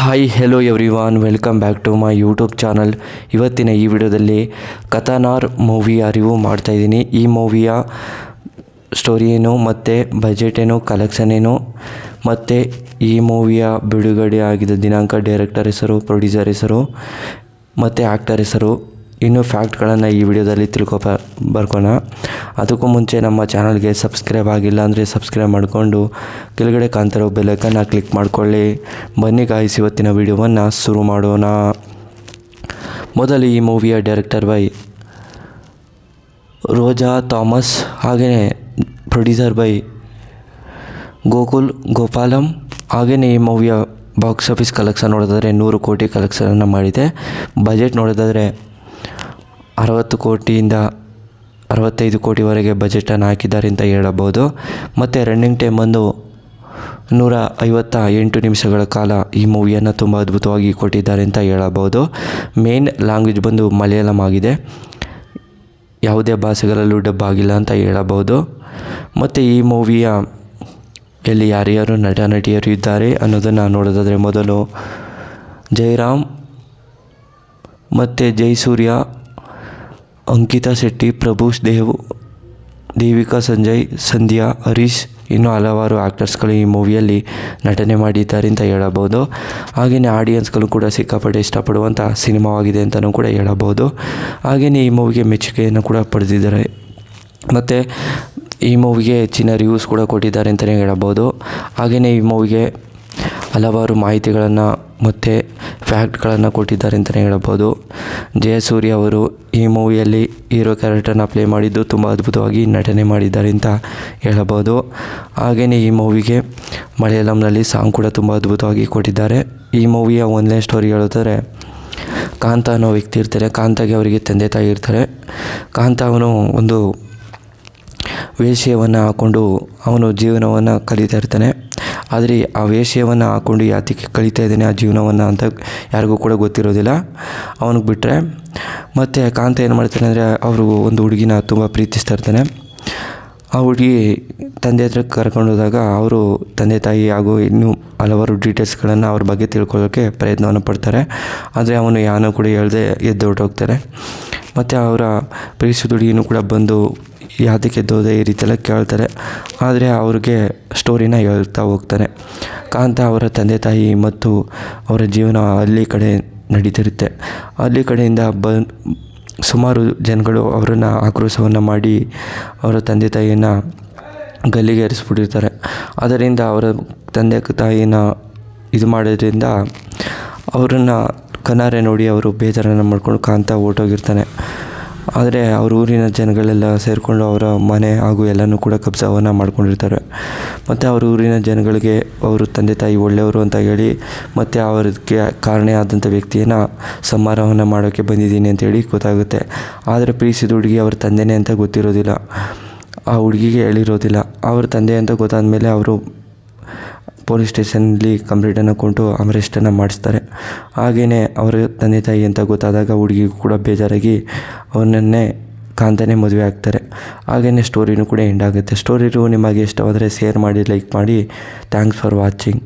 Hi hello everyone, welcome back to my YouTube channel. ಇವತ್ತಿನ ಈ ವಿಡಿಯೋದಲ್ಲಿ ಕಥಾನಾರ್ ಮೂವಿಯ ರಿವ್ಯೂ ಮಾಡ್ತಾಯಿದ್ದೀನಿ. ಈ ಮೂವಿಯ ಸ್ಟೋರಿ ಏನು ಮತ್ತು ಬಜೆಟ್ ಏನು, ಕಲೆಕ್ಷನ್ ಏನು ಮತ್ತು ಈ ಮೂವಿಯ ಬಿಡುಗಡೆ ಆಗಿದ್ದ ದಿನಾಂಕ, ಡೈರೆಕ್ಟರ್ ಹೆಸರು, ಪ್ರೊಡ್ಯೂಸರ್ ಹೆಸರು ಮತ್ತು ಆ್ಯಕ್ಟರ್ ಹೆಸರು, ಇನ್ನೂ ಫ್ಯಾಕ್ಟ್ಗಳನ್ನು ಈ ವಿಡಿಯೋದಲ್ಲಿ ಬರ್ಕೋಣ. ಅದಕ್ಕೂ ಮುಂಚೆ ನಮ್ಮ ಚಾನಲ್ಗೆ ಸಬ್ಸ್ಕ್ರೈಬ್ ಆಗಿಲ್ಲ ಅಂದರೆ ಸಬ್ಸ್ಕ್ರೈಬ್ ಮಾಡಿಕೊಂಡು ಕೆಳಗಡೆ ಕಾಣ್ತಿರೋ ಬೆಲ್ಲೈಕನ್ನ ಕ್ಲಿಕ್ ಮಾಡಿಕೊಳ್ಳಿ. ಬನ್ನಿ ಗಾಯ್ಸ್, ಇವತ್ತಿನ ವಿಡಿಯೋವನ್ನು ಶುರು ಮಾಡೋಣ. ಮೊದಲು ಈ ಮೂವಿಯ ಡೈರೆಕ್ಟರ್ ಬೈ ರೋಜಾ ಥಾಮಸ್, ಹಾಗೆಯೇ ಪ್ರೊಡ್ಯೂಸರ್ ಬೈ ಗೋಕುಲ್ ಗೋಪಾಲಂ. ಹಾಗೆಯೇ ಈ ಮೂವಿಯ ಬಾಕ್ಸ್ ಆಫೀಸ್ ಕಲೆಕ್ಷನ್ ನೋಡೋದಾದರೆ 100 ಕೋಟಿ ಕಲೆಕ್ಷನನ್ನು ಮಾಡಿದೆ. ಬಜೆಟ್ ನೋಡೋದಾದರೆ 60 ಕೋಟಿಯಿಂದ 65 ಕೋಟಿವರೆಗೆ ಬಜೆಟನ್ನು ಹಾಕಿದ್ದಾರೆ ಅಂತ ಹೇಳಬಹುದು. ಮತ್ತು ರನ್ನಿಂಗ್ ಟೈಮ್ ಬಂದು 158 ನಿಮಿಷಗಳ ಕಾಲ ಈ ಮೂವಿಯನ್ನು ತುಂಬ ಅದ್ಭುತವಾಗಿ ಕೊಟ್ಟಿದ್ದಾರೆ ಅಂತ ಹೇಳಬಹುದು. ಮೇನ್ ಲ್ಯಾಂಗ್ವೇಜ್ ಬಂದು ಮಲಯಾಳಂ ಆಗಿದೆ, ಯಾವುದೇ ಭಾಷೆಗಳಲ್ಲೂ ಡಬ್ ಆಗಿಲ್ಲ ಅಂತ ಹೇಳಬಹುದು. ಮತ್ತು ಈ ಮೂವಿಯ ಎಲ್ಲಿ ಯಾರ್ಯಾರು ನಟ ನಟಿಯರು ಇದ್ದಾರೆ ಅನ್ನೋದನ್ನು ನೋಡೋದಾದರೆ, ಮೊದಲು ಜಯರಾಮ್ ಮತ್ತು ಜಯಸೂರ್ಯ, ಅಂಕಿತಾ ಶೆಟ್ಟಿ, ಪ್ರಭುಸ್ ದೇವ್, ದೇವಿಕಾ ಸಂಜಯ್, ಸಂಧ್ಯಾ, ಹರೀಶ್, ಇನ್ನೂ ಹಲವಾರು ಆ್ಯಕ್ಟರ್ಸ್ಗಳು ಈ ಮೂವಿಯಲ್ಲಿ ನಟನೆ ಮಾಡಿದ್ದಾರೆ ಅಂತ ಹೇಳಬಹುದು. ಹಾಗೆಯೇ ಆಡಿಯನ್ಸ್ಗಳು ಕೂಡ ಸಿಕ್ಕಾಪಟ್ಟೆ ಇಷ್ಟಪಡುವಂಥ ಸಿನಿಮಾವಾಗಿದೆ ಅಂತಲೂ ಕೂಡ ಹೇಳಬಹುದು. ಹಾಗೆಯೇ ಈ ಮೂವಿಗೆ ಮೆಚ್ಚುಗೆಯನ್ನು ಕೂಡ ಪಡೆದಿದ್ದಾರೆ ಮತ್ತು ಈ ಮೂವಿಗೆ ಹೆಚ್ಚಿನ ರಿವ್ಯೂಸ್ ಕೂಡ ಕೊಟ್ಟಿದ್ದಾರೆ ಅಂತಲೇ ಹೇಳಬಹುದು. ಹಾಗೆಯೇ ಈ ಮೂವಿಗೆ ಹಲವಾರು ಮಾಹಿತಿಗಳನ್ನು ಮತ್ತು ಫ್ಯಾಕ್ಟ್ಗಳನ್ನು ಕೊಟ್ಟಿದ್ದಾರೆ ಅಂತಲೇ ಹೇಳಬಹುದು. ಜಯಸೂರ್ಯ ಅವರು ಈ ಮೂವಿಯಲ್ಲಿ ಹೀರೋ ಕ್ಯಾರೆಕ್ಟರ್ನ ಪ್ಲೇ ಮಾಡಿದ್ದು ತುಂಬ ಅದ್ಭುತವಾಗಿ ನಟನೆ ಮಾಡಿದ್ದಾರೆ ಅಂತ ಹೇಳಬಹುದು. ಹಾಗೆಯೇ ಈ ಮೂವಿಗೆ ಮಲಯಾಳಂನಲ್ಲಿ ಸಾಂಗ್ ಕೂಡ ತುಂಬ ಅದ್ಭುತವಾಗಿ ಕೊಟ್ಟಿದ್ದಾರೆ. ಈ ಮೂವಿಯ ಒಂದನೇ ಸ್ಟೋರಿ ಹೇಳೋದಾದರೆ, ಕಾಂತ ಅನ್ನೋ ವ್ಯಕ್ತಿ ಇರ್ತಾರೆ. ಕಾಂತಾಗೆ ಅವರಿಗೆ ತಂದೆ ತಾಯಿ ಇರ್ತಾರೆ. ಕಾಂತ ಅವನು ಒಂದು ವೇಶ್ಯವನ್ನು ಹಾಕ್ಕೊಂಡು ಅವನು ಜೀವನವನ್ನು ಕಳೀತಾ ಇರ್ತಾನೆ. ಆದರೆ ಆ ವೇಶ್ಯವನ್ನು ಹಾಕ್ಕೊಂಡು ಯಾತಕ್ಕೆ ಕಳೀತಾ ಇದ್ದಾನೆ ಆ ಜೀವನವನ್ನು ಅಂತ ಯಾರಿಗೂ ಕೂಡ ಗೊತ್ತಿರೋದಿಲ್ಲ ಅವನಿಗೆ ಬಿಟ್ಟರೆ. ಮತ್ತು ಕಾಂತ ಏನು ಮಾಡ್ತಾನೆ ಅಂದರೆ, ಅವರು ಒಂದು ಹುಡುಗಿನ ತುಂಬ ಪ್ರೀತಿಸ್ತಾ ಇರ್ತಾನೆ. ಆ ಹುಡುಗಿ ತಂದೆ ಹತ್ರ ಕರ್ಕೊಂಡೋದಾಗ ಅವರು ತಂದೆ ತಾಯಿ ಹಾಗೂ ಇನ್ನೂ ಹಲವಾರು ಡೀಟೇಲ್ಸ್ಗಳನ್ನು ಅವ್ರ ಬಗ್ಗೆ ತಿಳ್ಕೊಳ್ಳೋಕ್ಕೆ ಪ್ರಯತ್ನವನ್ನು ಪಡ್ತಾರೆ. ಆದರೆ ಅವನು ಯಾನೂ ಕೂಡ ಹೇಳ್ದೆ ಎದ್ದು ಹೊರಟೋಗ್ತಾರೆ. ಮತ್ತು ಅವರ ಪ್ರೀತಿಸಿದ ಹುಡುಗಿನೂ ಕೂಡ ಬಂದು ಯಾತಕ್ಕೆ ಎದ್ದೋದೆ ಈ ರೀತಿಯೆಲ್ಲ ಕೇಳ್ತಾರೆ. ಆದರೆ ಅವ್ರಿಗೆ ಸ್ಟೋರಿನ ಹೇಳ್ತಾ ಹೋಗ್ತಾನೆ. ಕಾಂತ ಅವರ ತಂದೆ ತಾಯಿ ಮತ್ತು ಅವರ ಜೀವನ ಹಳ್ಳಿ ಕಡೆ ನಡೀತಿರುತ್ತೆ. ಹಳ್ಳಿ ಕಡೆಯಿಂದ ಸುಮಾರು ಜನಗಳು ಅವರನ್ನು ಆಕ್ರೋಶವನ್ನು ಮಾಡಿ ಅವರ ತಂದೆ ತಾಯಿಯನ್ನು ಗಲ್ಲಿಗೆ ಏರಿಸ್ಬಿಟ್ಟಿರ್ತಾರೆ. ಅದರಿಂದ ಅವರ ತಂದೆ ತಾಯಿನ ಇದು ಮಾಡೋದ್ರಿಂದ ಅವರನ್ನು ಕಣ್ಣಾರೆ ನೋಡಿ ಅವರು ಬೇಜಾರನ್ನು ಮಾಡ್ಕೊಂಡು ಕಾಂತ ಹೊರ್ಟೋಗಿರ್ತಾನೆ. ಆದರೆ ಅವ್ರ ಊರಿನ ಜನಗಳೆಲ್ಲ ಸೇರಿಕೊಂಡು ಅವರ ಮನೆ ಹಾಗೂ ಎಲ್ಲನೂ ಕೂಡ ಕಬ್ಜಾವನ್ನು ಮಾಡ್ಕೊಂಡಿರ್ತಾರೆ. ಮತ್ತು ಅವ್ರ ಊರಿನ ಜನಗಳಿಗೆ ಅವರು ತಂದೆ ತಾಯಿ ಒಳ್ಳೆಯವರು ಅಂತ ಹೇಳಿ ಮತ್ತು ಅವ್ರಿಗೆ ಕಾರಣ ಆದಂಥ ವ್ಯಕ್ತಿಯನ್ನು ಸಂಹಾರವನ್ನು ಮಾಡೋಕ್ಕೆ ಬಂದಿದ್ದೀನಿ ಅಂತೇಳಿ ಗೊತ್ತಾಗುತ್ತೆ. ಆದರೆ ಪ್ರೀತಿಸಿದ ಹುಡುಗಿ ಅವ್ರ ತಂದೆನೇ ಅಂತ ಗೊತ್ತಿರೋದಿಲ್ಲ, ಆ ಹುಡುಗಿಗೆ ಹೇಳಿರೋದಿಲ್ಲ. ಅವ್ರ ತಂದೆ ಅಂತ ಗೊತ್ತಾದ ಮೇಲೆ ಅವರು ಪೊಲೀಸ್ ಸ್ಟೇಷನಲ್ಲಿ ಕಂಪ್ಲೇಂಟನ್ನು ಕೊಟ್ಟು ಅರೆಸ್ಟನ್ನು ಮಾಡಿಸ್ತಾರೆ. ಹಾಗೆಯೇ ಅವರ ತಂದೆ ತಾಯಿ ಅಂತ ಗೊತ್ತಾದಾಗ ಹುಡುಗಿಗೂ ಕೂಡ ಬೇಜಾರಾಗಿ ಅವನನ್ನೇ ಕಾಂತನೇ ಮದುವೆ ಆಗ್ತಾರೆ. ಹಾಗೆಯೇ ಸ್ಟೋರಿನೂ ಕೂಡ ಎಂಡ್ ಆಗುತ್ತೆ. ಸ್ಟೋರಿ ನಿಮಗೆ ಇಷ್ಟವಾದರೆ ಶೇರ್ ಮಾಡಿ, ಲೈಕ್ ಮಾಡಿ. Thanks for watching.